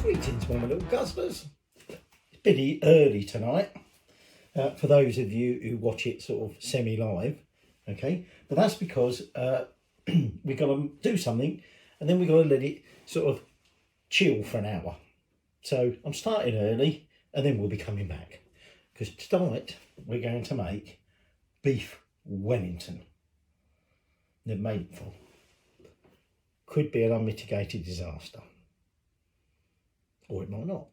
Greetings, my little guzzlers. It's pretty early tonight for those of you who watch it sort of semi-live, okay? But that's because we got to do something and then we got to let it sort of chill for an hour. So I'm starting early and then we'll be coming back because tonight we're going to make Beef Wellington. Never made it before. Could be an unmitigated disaster. Or it might not.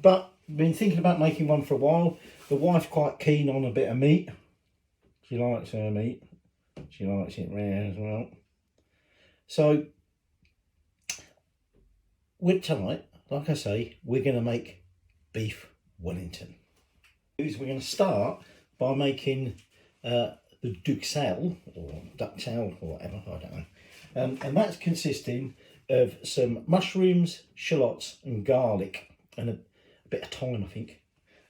But I've been thinking about making one for a while. The wife's quite keen on a bit of meat. She likes her meat. She likes it rare as well. So, with tonight, like I say, we're going to make Beef Wellington. We're going to start by making the duxelle, or duxelle, or whatever, I don't know. And that's consisting of some mushrooms, shallots and garlic and a bit of thyme, I think.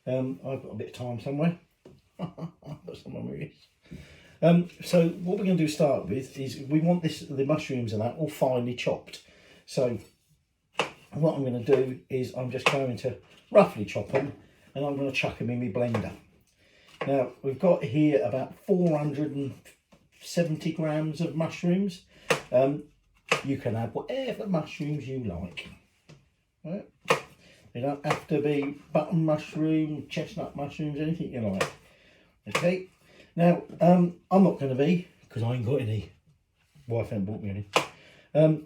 I've got a bit of thyme somewhere. I've got some on my wrist. So what we're going to do to start with is we want the mushrooms and that all finely chopped. So what I'm going to do is I'm just going to roughly chop them and I'm going to chuck them in my blender. Now we've got here about 470 grams of mushrooms. You can add whatever mushrooms you like. Right? They don't have to be button mushroom, chestnut mushrooms, anything you like. Okay. Now, I'm not going to be, because I ain't got any. Wife hasn't bought me any.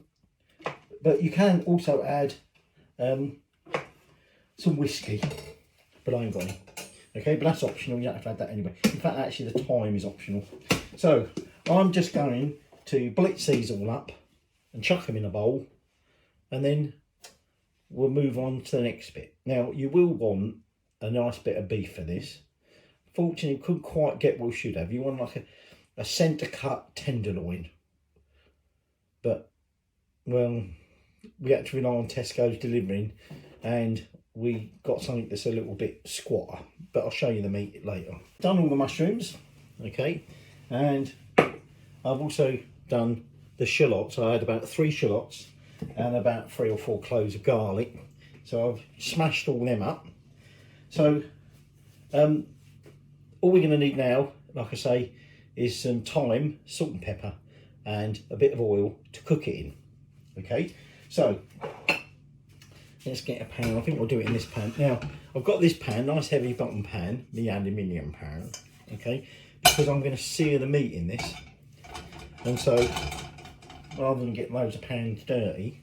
But you can also add some whiskey, but I ain't got any. Okay, but that's optional. You don't have to add that anyway. In fact, actually, the thyme is optional. So I'm just going to blitz these all up and chuck them in a bowl, and then we'll move on to the next bit. Now you will want a nice bit of beef for this. Fortunately, you couldn't quite get what we should have. You want like a centre cut tenderloin, but well, we had to rely on Tesco's delivering and we got something that's a little bit squatter, but I'll show you the meat later. Done all the mushrooms, okay, and I've also done the shallots. I had about 3 shallots and about 3 or 4 cloves of garlic. So I've smashed all them up. So all we're going to need now, like I say, is some thyme, salt and pepper, and a bit of oil to cook it in. Okay, so let's get a pan. I think we'll do it in this pan. Now I've got this pan, nice heavy bottom pan, the aluminium pan. Okay, because I'm going to sear the meat in this. And so, rather than get loads of pans dirty,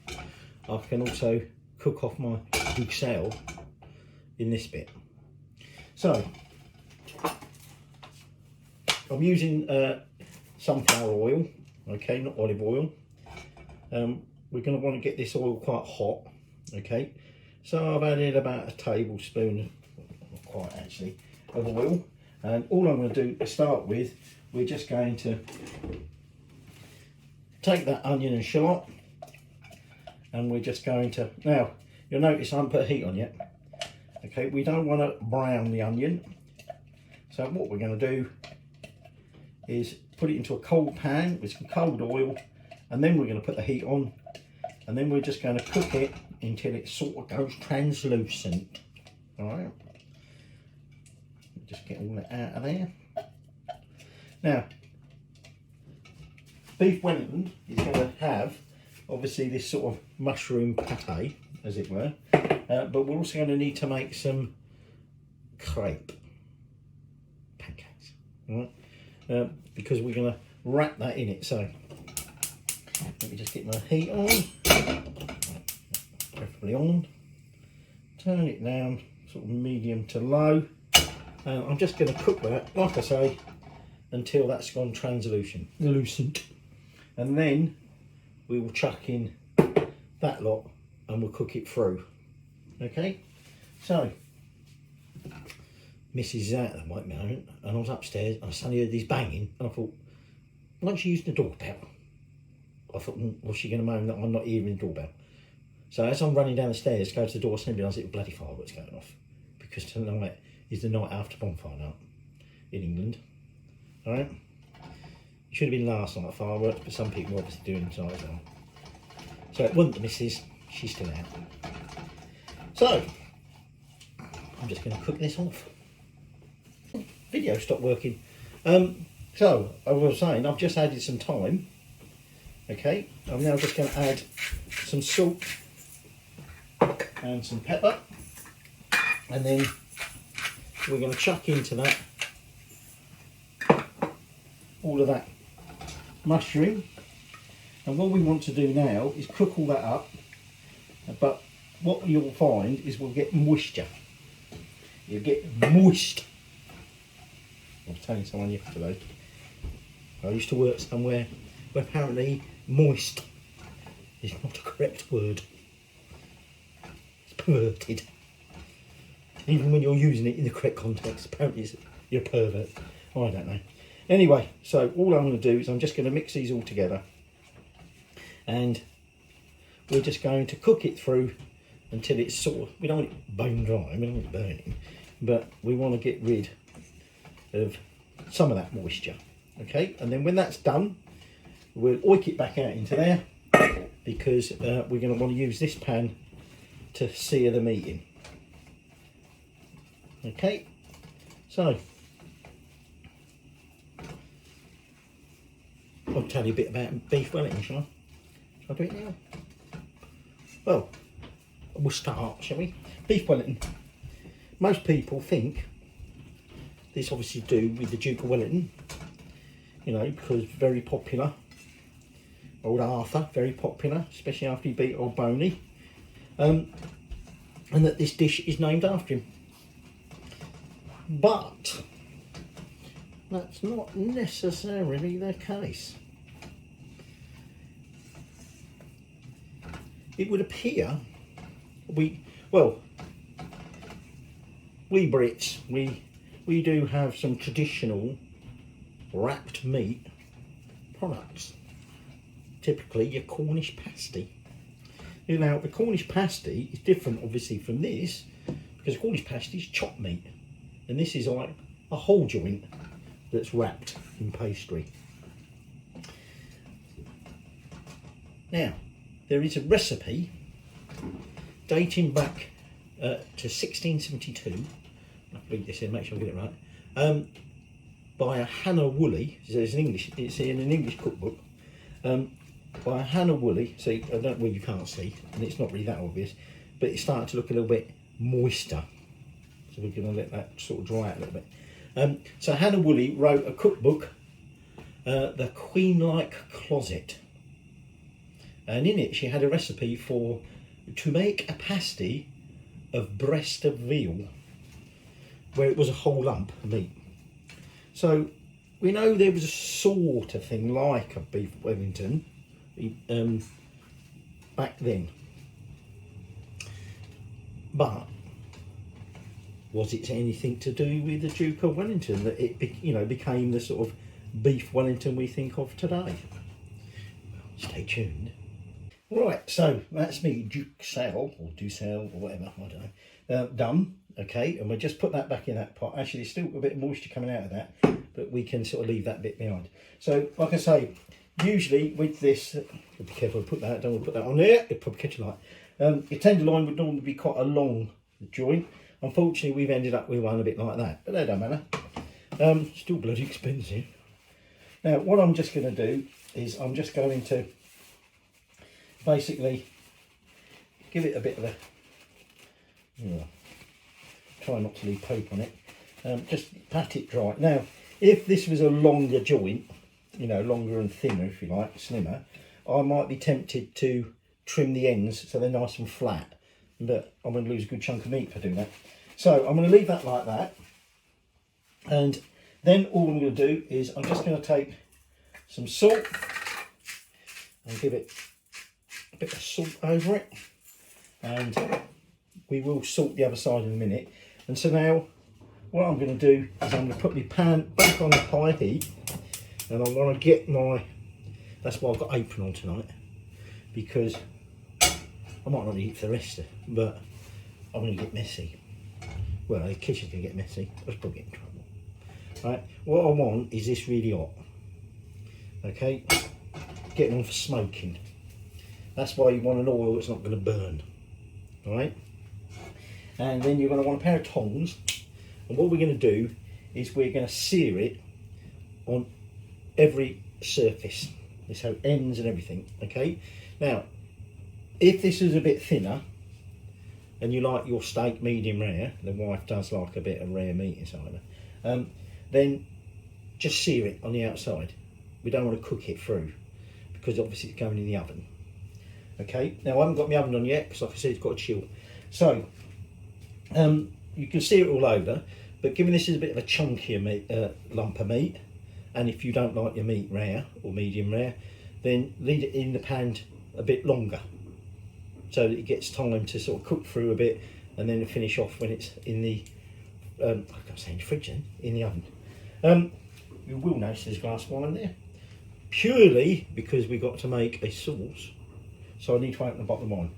I can also cook off my duxelle in this bit. So, I'm using sunflower oil, okay, not olive oil. We're going to want to get this oil quite hot, okay. So I've added about a tablespoon, not quite actually, of oil. And all I'm going to do to start with, we're just going to take that onion and shallot, and we're just going to, now you'll notice I haven't put heat on yet. Okay, we don't want to brown the onion, so what we're going to do is put it into a cold pan with some cold oil, and then we're going to put the heat on, and then we're just going to cook it until it sort of goes translucent. All right, just get all that out of there. Now Beef Wellington is going to have obviously this sort of mushroom pate, as it were, but we're also going to need to make some crepe pancakes, right? Because we're going to wrap that in it. So let me just get my heat on, preferably on, turn it down, sort of medium to low, and I'm just going to cook that, like I say, until that's gone translucent. And then we will chuck in that lot and we'll cook it through. Okay, so Mrs. is out at the moment, and I was upstairs and I suddenly heard this banging, and I thought, why don't you use the doorbell? I thought, was she going to moan that I'm not hearing the doorbell? So as I'm running down the stairs to go to the door, suddenly I was bloody fireworks going off, because tonight is the night after bonfire night in England. All right. Should have been last night fireworks, but some people were obviously doing inside as well. So it wasn't the missus, she's still out. So I'm just going to cook this off. Video stopped working. So as I was saying, I've just added some thyme. Okay, I'm now just going to add some salt and some pepper, and then we're going to chuck into that all of that mushroom. And what we want to do now is cook all that up, but what you'll find is we'll get moisture. You'll get moist. I was telling someone yesterday, I used to work somewhere where apparently moist is not a correct word. It's perverted. Even when you're using it in the correct context, apparently you're a pervert. I don't know. Anyway, so all I'm going to do is I'm just going to mix these all together, and we're just going to cook it through until it's sort of, we don't want it bone dry, we don't want it burning, but we want to get rid of some of that moisture. Okay, and then when that's done, we'll oik it back out into there, because we're going to want to use this pan to sear the meat in. Okay, so I'll tell you a bit about Beef Wellington, shall I? Shall I do it now? Well, we'll start, shall we? Beef Wellington. Most people think this obviously to do with the Duke of Wellington, you know, because very popular. Old Arthur, very popular, especially after he beat old Boney. And that this dish is named after him. But that's not necessarily the case. It would appear we Brits, we do have some traditional wrapped meat products. Typically your Cornish pasty. You know, the Cornish pasty is different obviously from this, because Cornish pasty is chopped meat, and this is like a whole joint that's wrapped in pastry. Now, there is a recipe dating back to 1672. I'll read this in, make sure I get it right. By a Hannah Woolley. It's in an English cookbook. By a Hannah Woolley. See, I don't, well, you can't see, and it's not really that obvious, but it's starting to look a little bit moister. So we're going to let that sort of dry out a little bit. So Hannah Woolley wrote a cookbook, The Queen-like Closet, and in it she had a recipe to make a pasty of breast of veal, where it was a whole lump of meat. So we know there was a sort of thing like a Beef Wellington back then, but was it anything to do with the Duke of Wellington that it became the sort of Beef Wellington we think of today? Stay tuned. Right, so that's me, Duxelle or whatever, I don't know, done. Okay, and we'll just put that back in that pot. Actually, there's still a bit of moisture coming out of that, but we can sort of leave that bit behind. So, like I say, usually with this, be careful to put that, don't want to put that on there, it'll probably catch a light. Your tenderloin would normally be quite a long joint. Unfortunately, we've ended up with one a bit like that, but that don't matter. Still bloody expensive. Now, what I'm just going to do is I'm just going to basically give it a bit of a, try not to leave poke on it, just pat it dry. Now, if this was a longer joint, you know, longer and thinner, if you like, slimmer, I might be tempted to trim the ends so they're nice and flat, but I'm going to lose a good chunk of meat for doing that. So I'm going to leave that like that, and then all I'm going to do is I'm just going to take some salt and give it a bit of salt over it, and we will salt the other side in a minute. And so now what I'm going to do is I'm going to put my pan back on the high heat, and I'm going to get my, that's why I've got apron on tonight, because I might not eat for the rest of it, but I'm going to get messy. Well, the kitchen's going to get messy, I'll probably get in trouble. Right, what I want is this really hot, okay, getting on for smoking. That's why you want an oil that's not going to burn, alright? And then you're going to want a pair of tongs, and what we're going to do is we're going to sear it on every surface, so ends and everything. Okay, now if this is a bit thinner and you like your steak medium rare, the wife does like a bit of rare meat inside her, then just sear it on the outside. We don't want to cook it through because obviously it's going in the oven. Okay, now I haven't got my oven on yet because, like I said, it's got to chill. So you can sear it all over, but given this is a bit of a chunkier meat, lump of meat, and if you don't like your meat rare or medium rare, then leave it in the pan a bit longer so that it gets time to sort of cook through a bit, and then finish off when it's in the I can't say in the fridge then, in the oven. You will notice there's a glass of wine there, purely because we've got to make a sauce, so I need to open the bottle of wine,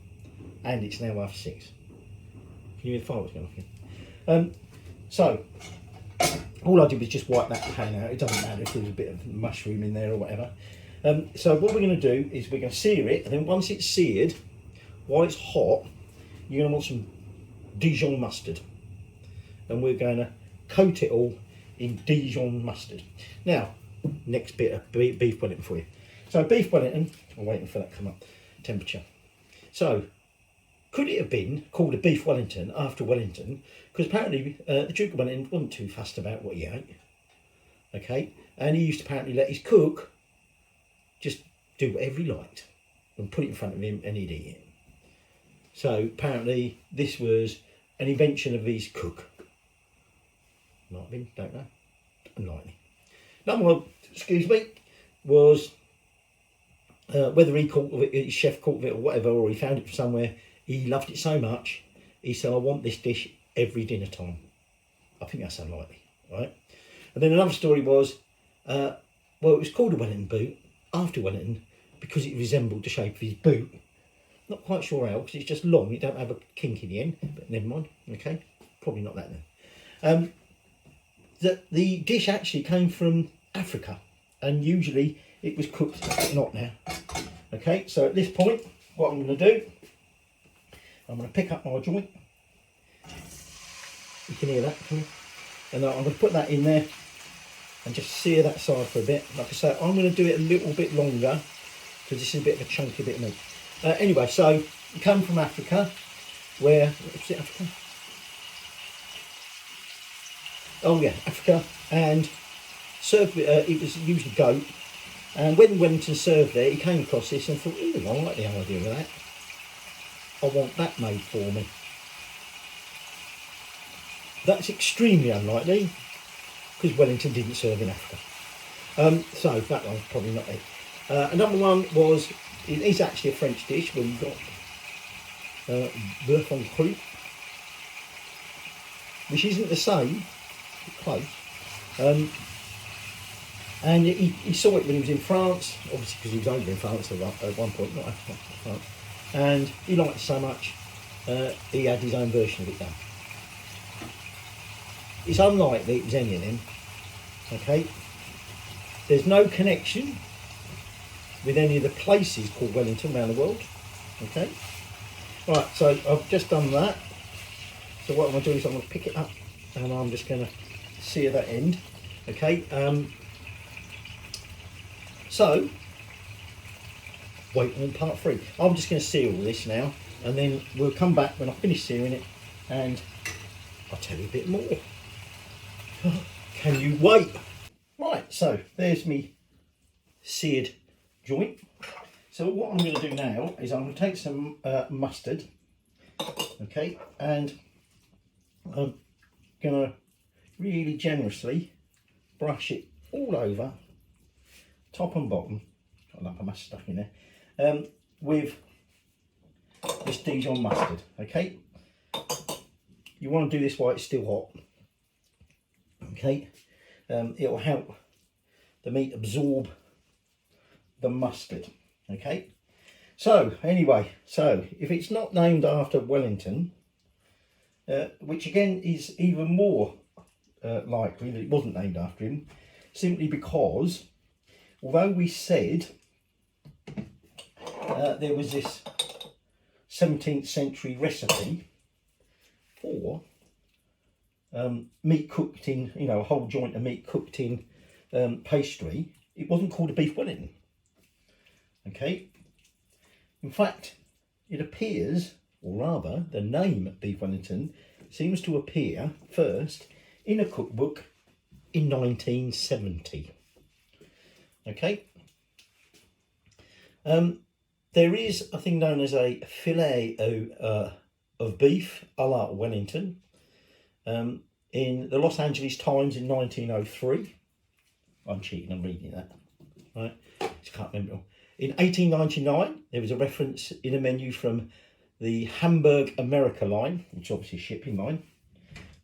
and it's now after 6. Can you hear the fireworks going off here? So all I did was just wipe that pan out. It doesn't matter if there's a bit of mushroom in there or whatever. So what we're going to do is we're going to sear it, and then once it's seared, while it's hot, you're going to want some Dijon mustard, and we're going to coat it all in Dijon mustard. Now, next bit of beef Wellington for you. So beef Wellington, I'm waiting for that to come up, temperature. So, could it have been called a beef Wellington after Wellington? Because apparently the Duke of Wellington wasn't too fussed about what he ate. Okay, and he used to apparently let his cook just do whatever he liked and put it in front of him and he'd eat it. So apparently this was an invention of his cook. Might have been, don't know. Unlikely. Number one, excuse me, was whether he caught it, his chef caught it or whatever, or he found it somewhere. He loved it so much, he said, I want this dish every dinner time. I think that's unlikely, right? And then another story was, well, it was called a Wellington boot after Wellington because it resembled the shape of his boot. Not quite sure how, because it's just long, you don't have a kink in the end, but never mind, okay? Probably not that then. The dish actually came from Africa, and usually it was cooked, not now. Okay, so at this point, what I'm going to do, I'm going to pick up my joint. You can hear that, can you? And I'm going to put that in there and just sear that side for a bit. Like I say, I'm going to do it a little bit longer because this is a bit of a chunky bit of meat. Anyway, so it came from Africa, where, was it Africa? Oh yeah, Africa, and served. It was usually goat. And when Wellington served there, he came across this and thought, "Ooh, I like the idea of that. I want that made for me." That's extremely unlikely because Wellington didn't serve in Africa. So that one's probably not it. Another one was, it is actually a French dish where you've got beef en croûte, which isn't the same, close. And he saw it when he was in France, obviously because he was over in France at one point, not France, and he liked it so much, he had his own version of it done. It's unlikely it was any of them, okay? There's no connection with any of the places called Wellington around the world, okay? Right, so I've just done that. So what I'm going to do is I'm going to pick it up and I'm just going to sear that end, okay? So, wait on part 3. I'm just going to sear all this now, and then we'll come back when I finish searing it and I'll tell you a bit more. Can you wait? Right, so there's me seared joint. So what I'm going to do now is I'm going to take some mustard, okay, and I'm going to really generously brush it all over, top and bottom, got a lump of mustard stuck in there, with this Dijon mustard, okay. You want to do this while it's still hot, okay. It'll help the meat absorb the mustard, okay. So anyway, so if it's not named after Wellington, which again is even more likely that it wasn't named after him, simply because although we said there was this 17th century recipe before, meat cooked in, you know, a whole joint of meat cooked in pastry, it wasn't called a Beef Wellington. Okay. In fact, it appears, or rather, the name Beef Wellington seems to appear first in a cookbook in 1970. Okay. There is a thing known as a filet of beef a la Wellington in the Los Angeles Times in 1903. I'm cheating, I'm reading that. Right, just can't remember. In 1899, there was a reference in a menu from the Hamburg America line, which is obviously a shipping line.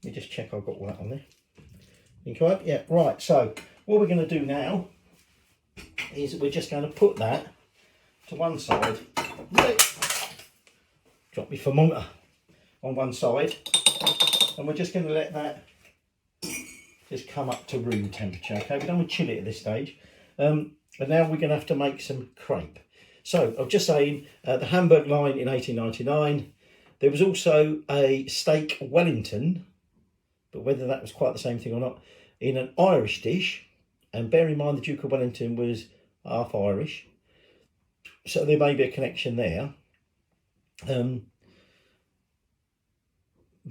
Let me just check I've got all that on there. Think I have? Yeah, right. So what we're going to do now is we're just going to put that to one side. Drop my thermometer on one side, and we're just going to let that just come up to room temperature. Okay, we don't want to chill it at this stage. But now we're going to have to make some crepe. So I was just saying, the Hamburg line in 1899. There was also a steak Wellington, but whether that was quite the same thing or not, in an Irish dish. And bear in mind the Duke of Wellington was half Irish, so there may be a connection there. But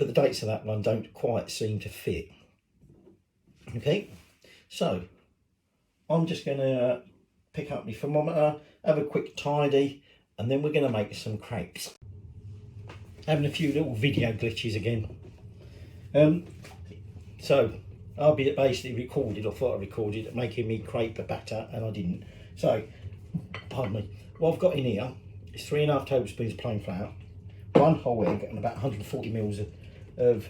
the dates of that one don't quite seem to fit. Okay, so I'm just going to pick up my thermometer, have a quick tidy, and then we're going to make some crepes. Having a few little video glitches again. So I'll be basically recorded, or thought I recorded, making me crepe batter, and I didn't. So, pardon me. What I've got in here is 3.5 tablespoons of plain flour, 1 whole egg, and about 140 mils of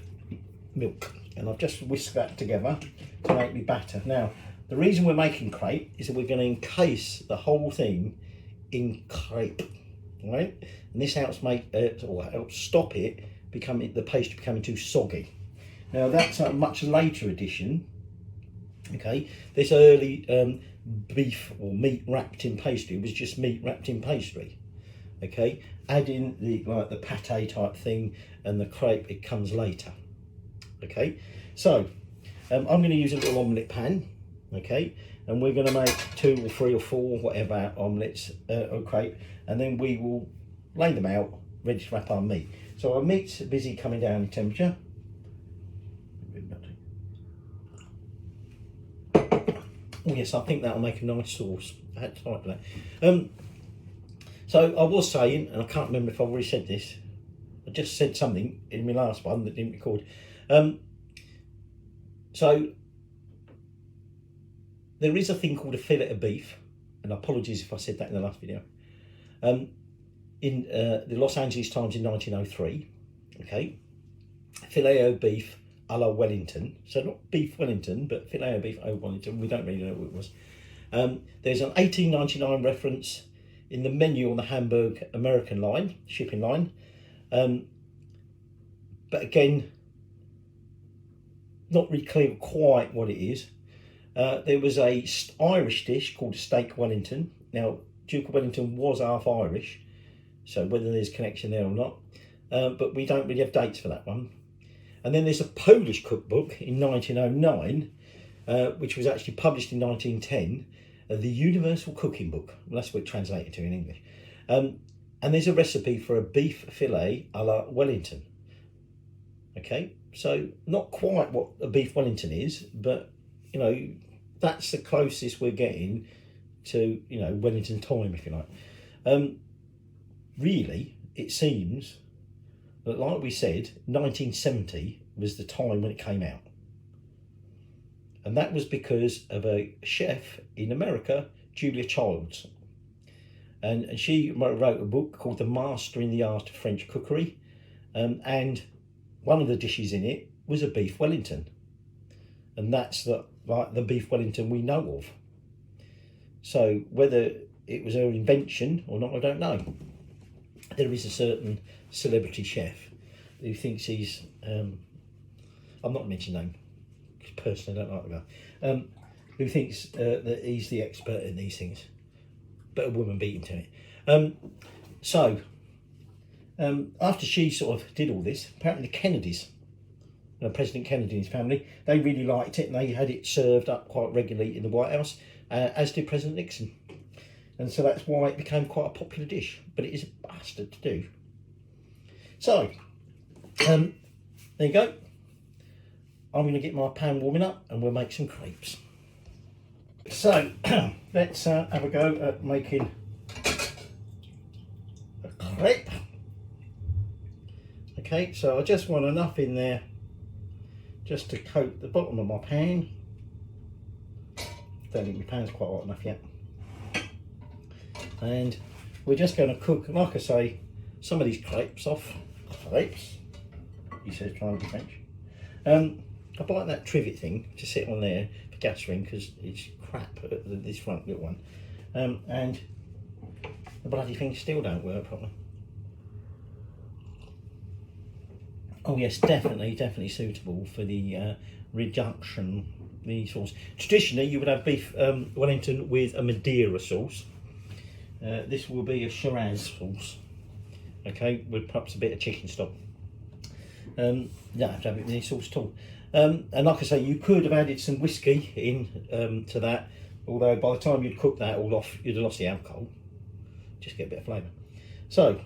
milk. And I've just whisked that together to make me batter. Now, the reason we're making crepe is that we're going to encase the whole thing in crepe, right? And this helps make or helps stop it becoming, the pastry becoming too soggy. Now that's a much later addition. Okay, this early beef or meat wrapped in pastry was just meat wrapped in pastry. Okay, adding the like the pate type thing and the crepe, it comes later. Okay, so I'm going to use a little omelette pan. Okay, and we're going to make 2 or 3 or 4 whatever omelettes or crepe, and then we will lay them out ready to wrap our meat. So our meat's busy coming down in temperature. Oh yes, I think that'll make a nice sauce. I had to type that. So I was saying, and I can't remember if I've already said this, I just said something in my last one that didn't record. So there is a thing called a fillet of beef, and apologies if I said that in the last video, in the Los Angeles Times in 1903, okay, fillet of beef a la Wellington, so not Beef Wellington, but fillet of beef a la Wellington, we don't really know what it was. There's an 1899 reference in the menu on the Hamburg American line, shipping line, but again, not really clear quite what it is. There was a Irish dish called steak Wellington. Now, Duke of Wellington was half Irish, so whether there's a connection there or not, but we don't really have dates for that one. And then there's a Polish cookbook in 1909, which was actually published in 1910, the Universal Cooking Book. Well, that's what it translated to in English. And there's a recipe for a beef fillet a la Wellington. Okay, so not quite what a beef Wellington is, but you know, that's the closest we're getting to, you know, Wellington time, if you like. Really, it seems that, like we said, 1970 was the time when it came out. And that was because of a chef in America, Julia Childs. And she wrote a book called The Master in the Art of French Cookery. And one of the dishes in it was a beef Wellington. And that's the beef Wellington we know of. So whether it was her invention or not, I don't know. There is a certain celebrity chef who thinks he's, I'm not mentioning name, because personally I don't like the guy, who thinks that he's the expert in these things, but a woman beat him to it. After she sort of did all this, apparently the Kennedys, President Kennedy and his family, they really liked it, and they had it served up quite regularly in the White House, as did President Nixon. And so that's why it became quite a popular dish, but it is a bastard to do. So, there you go. I'm going to get my pan warming up and we'll make some crepes. So, let's have a go at making a crepe. Okay, so I just want enough in there just to coat the bottom of my pan. Don't think my pan's quite hot enough yet. And we're just going to cook, like I say, some of these crepes off. Crepes, he says, trying to be French. I buy that trivet thing to sit on there for gathering because it's crap, this front little one. And the bloody thing still don't work properly. Oh yes, definitely suitable for the reduction, the sauce. Traditionally, you would have beef Wellington with a Madeira sauce. This will be a Shiraz sauce, okay, with perhaps a bit of chicken stock. You don't have to have it with any sauce at all. And like I say, you could have added some whiskey in to that, although by the time you'd cook that all off, you'd have lost the alcohol. Just get a bit of flavour. So,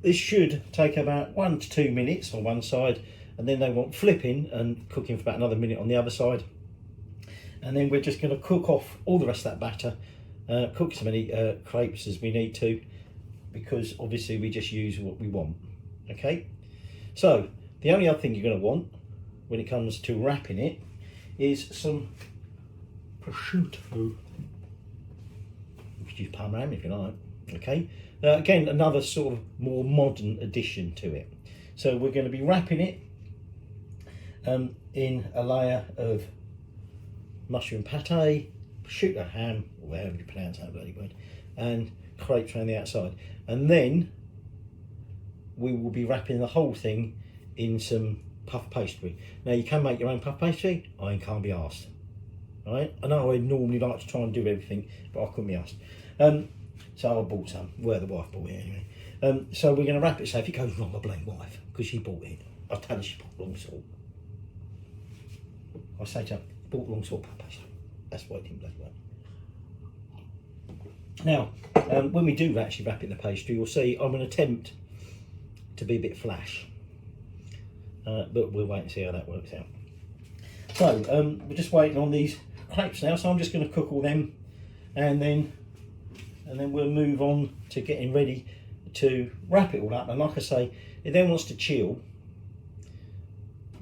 this should take about 1 to 2 minutes on one side, and then they want flipping and cooking for about another minute on the other side. And then we're just going to cook off all the rest of that batter. Cook as many crepes as we need to, because obviously we just use what we want. Okay, so the only other thing you're going to want when it comes to wrapping it is some prosciutto. You could use Parmesan if you like. Okay, again, another sort of more modern addition to it. So we're going to be wrapping it in a layer of mushroom pate, prosciutto ham, or however you pronounce that bloody word, and crepes around the outside. And then we will be wrapping the whole thing in some puff pastry. Now you can make your own puff pastry, I can't be asked. Right? I know I normally like to try and do everything, but I couldn't be asked. So I bought some, well the wife bought it anyway. So we're going to wrap it, so if it goes wrong I blame wife, because she bought it. I tell her she bought long salt. I say to her, bought long salt puff pastry. That's why it didn't bloody work. Now, when we do actually wrap it in the pastry, you'll see I'm going to attempt to be a bit flash. But we'll wait and see how that works out. So, we're just waiting on these crepes now, so I'm just going to cook all them, and then we'll move on to getting ready to wrap it all up. And like I say, it then wants to chill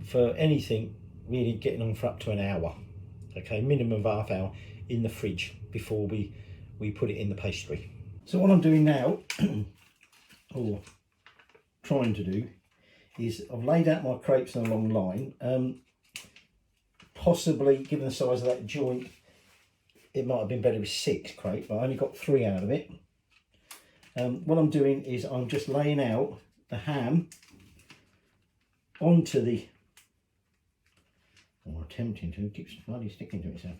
for anything really getting on for up to an hour. Okay, minimum of half hour in the fridge before we put it in the pastry. So what I'm doing now, or trying to do, is I've laid out my crepes in a long line. Possibly, given the size of that joint, it might have been better with 6 crepes, but I only got 3 out of it. What I'm doing is I'm just laying out the ham onto the, or attempting to, it keeps bloody sticking to itself,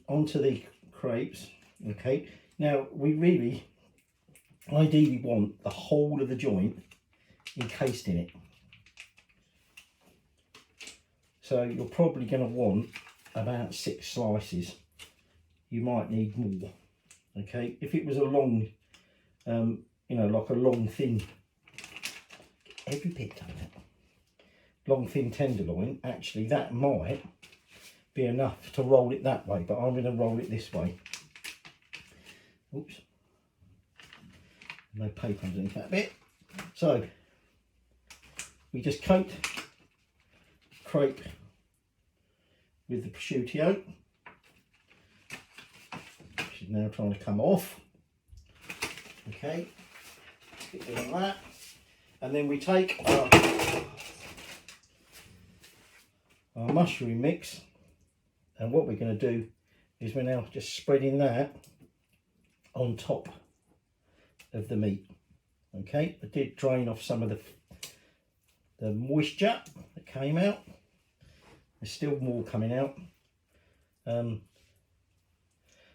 onto the crepes. Okay, now we really ideally want the whole of the joint encased in it. So you're probably going to want about 6 slices. You might need more. Okay, if it was a long, you know, like a long thin, every bit done that. Long thin tenderloin, actually that might be enough to roll it that way, but I'm going to roll it this way. Oops, no paper underneath that bit. So we just coat crepe with the prosciutto, which is now trying to come off. Okay, get rid of that, and then we take our mushroom mix, and what we're going to do is we're now just spreading that on top of the meat. Okay, I did drain off some of the moisture that came out. There's still more coming out.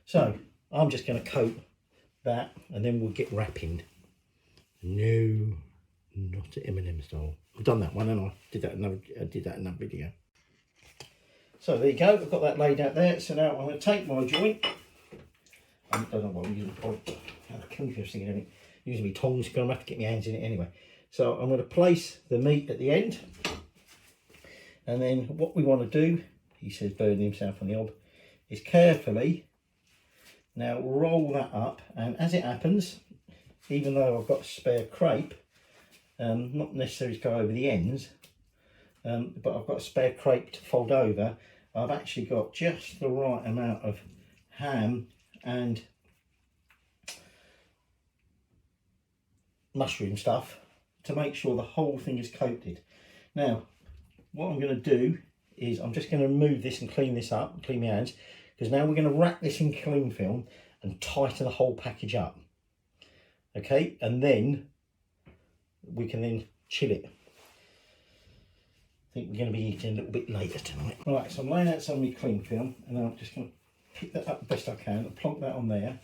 So I'm just going to coat that, and then we'll get wrapping. No, not at M&M style. I've done that one, and I did that in another video. So there you go, I've got that laid out there. So now I'm going to take my joint. I don't know what I'm using. Using my tongs, because I'm going to have to get my hands in it anyway. So I'm going to place the meat at the end. And then what we want to do, he says burning himself on the knob, is carefully now roll that up. And as it happens, even though I've got a spare crepe, not necessarily to go over the ends, but I've got a spare crepe to fold over, I've actually got just the right amount of ham and mushroom stuff to make sure the whole thing is coated. Now, what I'm going to do is I'm just going to remove this and clean this up, clean my hands, because now we're going to wrap this in cling film and tighten the whole package up. Okay, and then we can then chill it. I think we're going to be eating a little bit later tonight. Right, so I'm laying out some of my cling film, and I'm just going to pick that up the best I can and plonk that on there.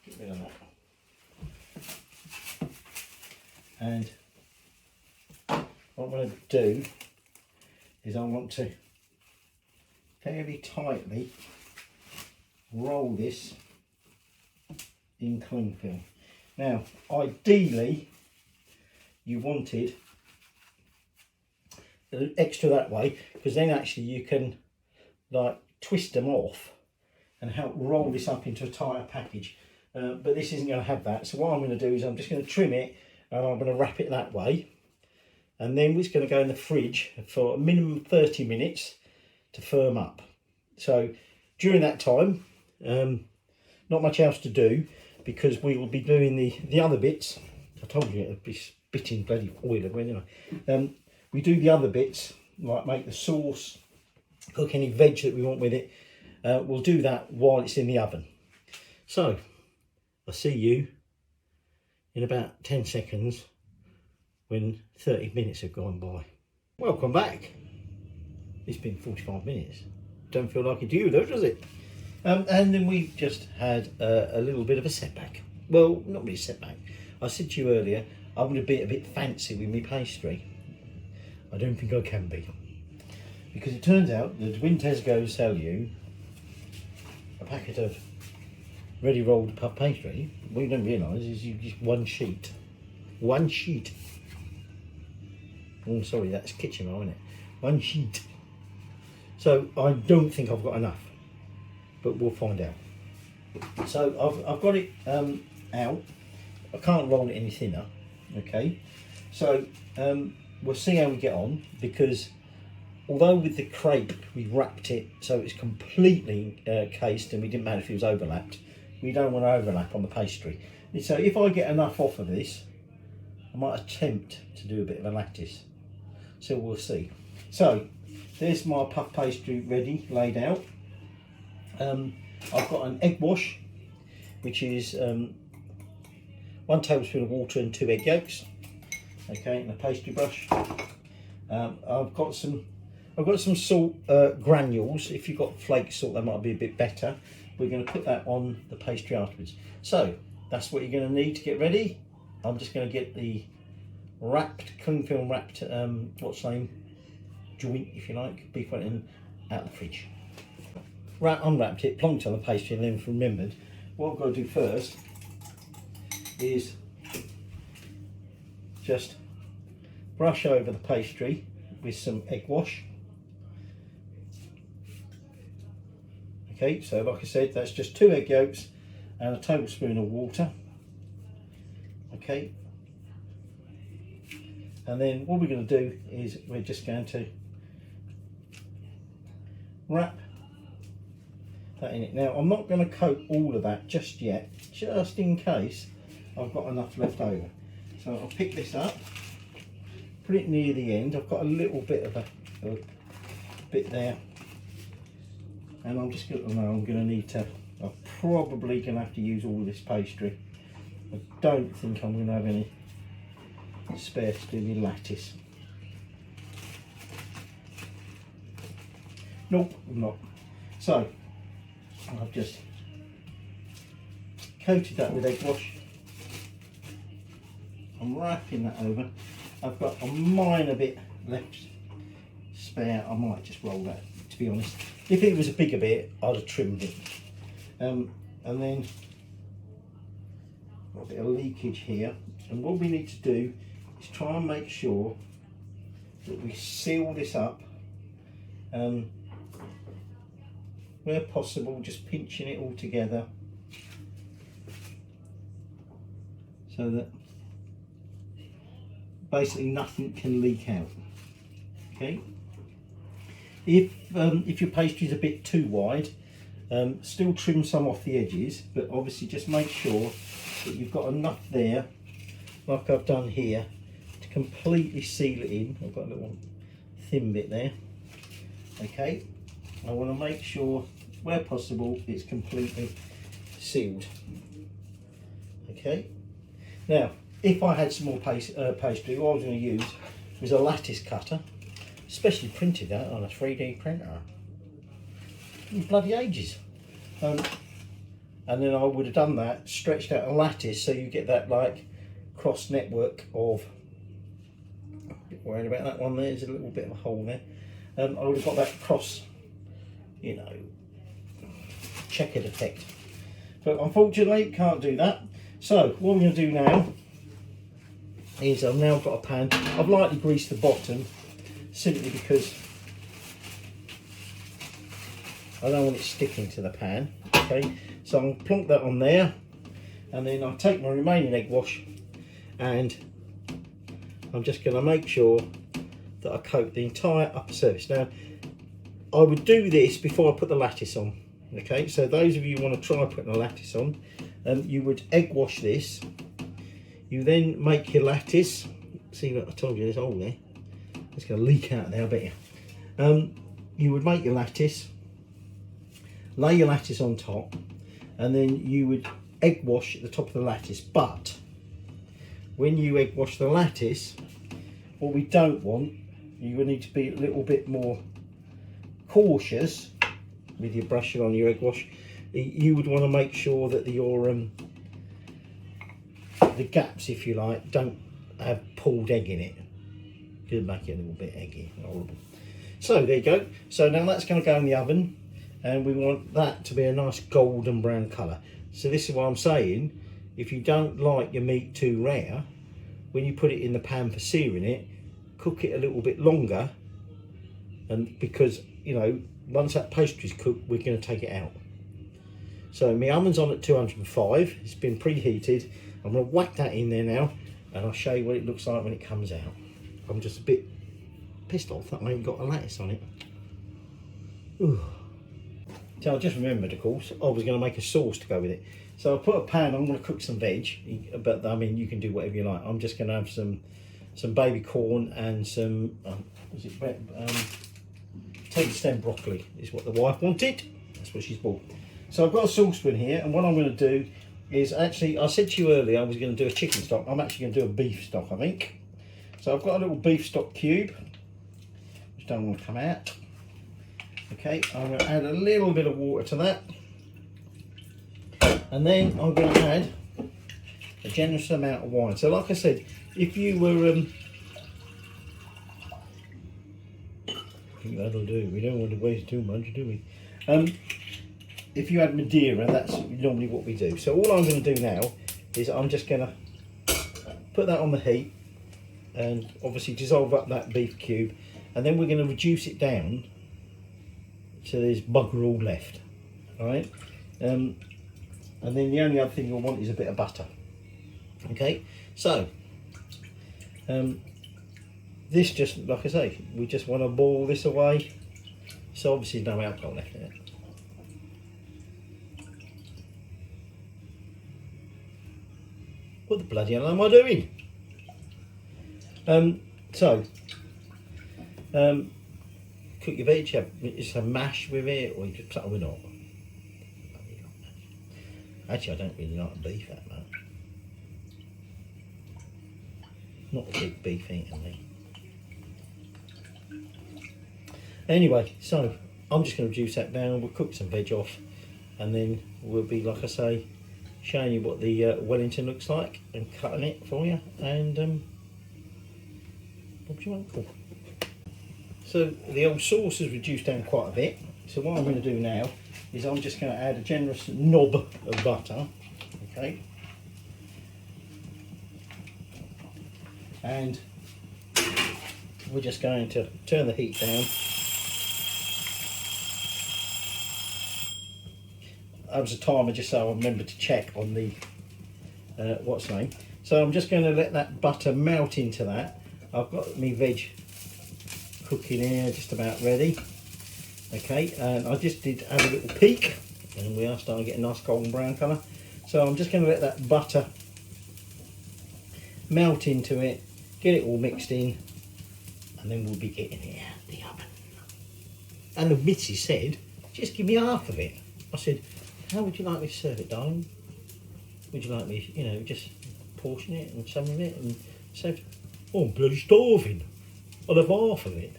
Get rid of that. And what I'm going to do is I want to fairly tightly roll this in cling film. Now, ideally, you wanted extra that way, because then actually you can like twist them off and help roll this up into a tighter package. But this isn't going to have that. So what I'm going to do is I'm just going to trim it, and I'm going to wrap it that way. And then it's going to go in the fridge for a minimum 30 minutes to firm up. So during that time, not much else to do, because we will be doing the other bits. I told you it would be spitting bloody oil everywhere, didn't I? We do the other bits, like make the sauce, cook any veg that we want with it. We'll do that while it's in the oven. So I'll see you in about 10 seconds when 30 minutes have gone by. Welcome back. It's been 45 minutes. Don't feel like it to you though, does it? And then we just had a little bit of a setback. Well, not really a setback. I said to you earlier, I'm going to be a bit fancy with my pastry. I don't think I can be. Because it turns out that when Tesco sell you a packet of ready rolled puff pastry, what you don't realise is you just one sheet. One sheet. Oh, sorry, that's kitchen roll, isn't it? One sheet. So I don't think I've got enough, but we'll find out. So I've got it out. I can't roll it any thinner. Okay. So we'll see how we get on, because although with the crepe we wrapped it so it's completely cased, and we didn't matter if it was overlapped, we don't want to overlap on the pastry. So if I get enough off of this, I might attempt to do a bit of a lattice. So we'll see. So there's my puff pastry ready, laid out. I've got an egg wash, which is 1 tablespoon of water and 2 egg yolks. Okay, and a pastry brush. I've got some salt granules. If you've got flake salt, that might be a bit better. We're going to put that on the pastry afterwards. So that's what you're going to need to get ready. I'm just going to get the cling film wrapped, what's the name, joint, if you like, Beef Wellington, out of the fridge. Unwrapped it, plonked on the pastry, and then remembered what I've got to do first is just brush over the pastry with some egg wash. Okay, so like I said, that's just 2 egg yolks and a tablespoon of water. Okay, and then what we're going to do is we're just going to wrap that in it. Now I'm not going to coat all of that just yet, just in case I've got enough left over. So I'll pick this up, put it near the end. I've got a little bit of a bit there, and I'm just going to, I'm going to need to, I'm probably going to have to use all of this pastry. I don't think I'm going to have any spare to do the lattice. Nope, I'm not. So I've just coated that with egg wash. I'm wrapping that over. I've got a minor bit left spare. I might just roll that, to be honest. If it was a bigger bit, I'd have trimmed it. And then got a bit of leakage here. And what we need to do is try and make sure that we seal this up. Where possible, just pinching it all together so that basically nothing can leak out. Okay. If your pastry is a bit too wide, still trim some off the edges, but obviously just make sure that you've got enough there, like I've done here, to completely seal it in. I've got a little thin bit there. Okay, I want to make sure where possible it's completely sealed. Okay, now if I had some more pastry, all I was going to use was a lattice cutter, especially printed that on a 3D printer. Bloody ages. And then I would have done that, stretched out a lattice so you get that like cross network of, a bit worried about that one there, there's a little bit of a hole there. I would have got that cross, you know, checkered effect. But unfortunately can't do that. So what I'm going to do now is I've now got a pan. I've lightly greased the bottom simply because I don't want it sticking to the pan. Okay, so I'm going to plonk that on there, and then I'll take my remaining egg wash and I'm just going to make sure that I coat the entire upper surface. Now I would do this before I put the lattice on. Okay, so those of you who want to try putting a lattice on, you would egg wash this. You then make your lattice. See what I told you, there's a hole there. It's going to leak out there, I bet you. You would make your lattice, lay your lattice on top, and then you would egg wash at the top of the lattice. But when you egg wash the lattice, what we don't want, you will need to be a little bit more cautious with your brushing on your egg wash. You would want to make sure that the gaps, if you like, don't have pulled egg in it. Could make it a little bit eggy, horrible. So there you go. So now that's going to go in the oven, and we want that to be a nice golden brown colour. So this is what I'm saying, if you don't like your meat too rare, when you put it in the pan for searing it, cook it a little bit longer, and because, you know, once that pastry's cooked, we're going to take it out. So my oven's on at 205, it's been preheated. I'm going to whack that in there now, and I'll show you what it looks like when it comes out. I'm just a bit pissed off that I ain't got a lattice on it. Ooh. So I just remembered, of course, I was going to make a sauce to go with it. So I put a pan, I'm going to cook some veg, but I mean, you can do whatever you like. I'm just going to have some baby corn and some, table stem broccoli is what the wife wanted. That's what she's bought. So I've got a saucepan here, and what I'm going to do is, actually, I said to you earlier I was going to do a chicken stock. I'm actually going to do a beef stock, I think. So I've got a little beef stock cube, which don't want to come out. Okay, I'm going to add a little bit of water to that, and then I'm going to add a generous amount of wine. So like I said, if you were I think that'll do. We don't want to waste too much, do we? If you had Madeira, that's normally what we do. So all I'm going to do now is I'm just going to put that on the heat and obviously dissolve up that beef cube, and then we're going to reduce it down so there's bugger all left. Alright, and then the only other thing you'll want is a bit of butter. Okay, so this, just like I say, we just want to boil this away, so obviously no alcohol left in it. What the bloody hell am I doing? Cook your veg, it's a mash with it, or you just cut it off. Actually, I don't really like beef that much. Not a big beef eater, me. Anyway, so I'm just going to reduce that down. We'll cook some veg off, and then we'll be, like I say, showing you what the Wellington looks like and cutting it for you, and what's your uncle? So the old sauce has reduced down quite a bit, so what I'm going to do now is I'm just going to add a generous knob of butter, okay, and we're just going to turn the heat down. That was a timer just so I remember to check on the what's the name. So I'm just going to let that butter melt into that. I've got my veg cooking here, just about ready. Okay, and I just did add a little peek, and we are starting to get a nice golden brown colour. So I'm just going to let that butter melt into it, get it all mixed in, and then we'll be getting it out of the oven. And the missus said, just give me half of it. I said, how would you like me to serve it, darling? Would you like me, you know, just portion it and some of it? And said, oh, I'm bloody starving. I'll have half of it.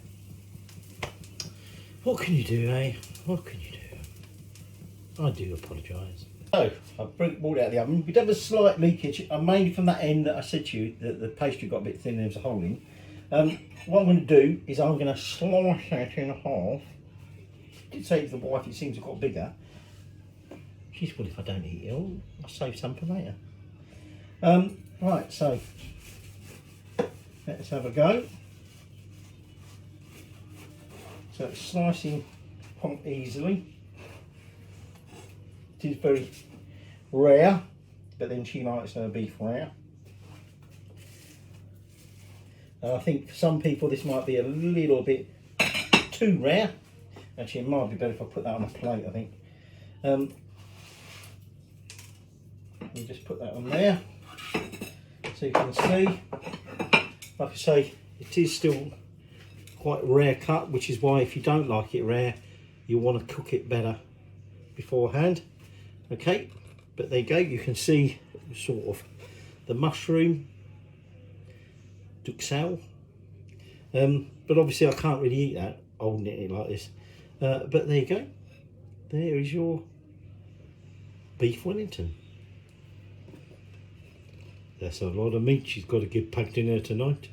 What can you do, eh? What can you do? I do apologise. So, I've brought it out of the oven. We did have a slight leakage, mainly from that end that I said to you, that the pastry got a bit thin and there was a hole in. What I'm going to do is I'm going to slice it in half. I did say to the wife it seems to have got bigger. She's well, if I don't eat it all, I'll save some for later. Right, so let's have a go. So it's slicing quite easily. It is very rare, but then she likes her beef rare. I think for some people this might be a little bit too rare. Actually, it might be better if I put that on a plate, I think. We'll just put that on there so you can see. Like I say, it is still quite rare cut, which is why if you don't like it rare, you want to cook it better beforehand. Okay, but there you go, you can see sort of the mushroom duxelle, but obviously I can't really eat that holding it like this, but there you go, there is your beef Wellington. That's a lot of meat she's got to get packed in her tonight.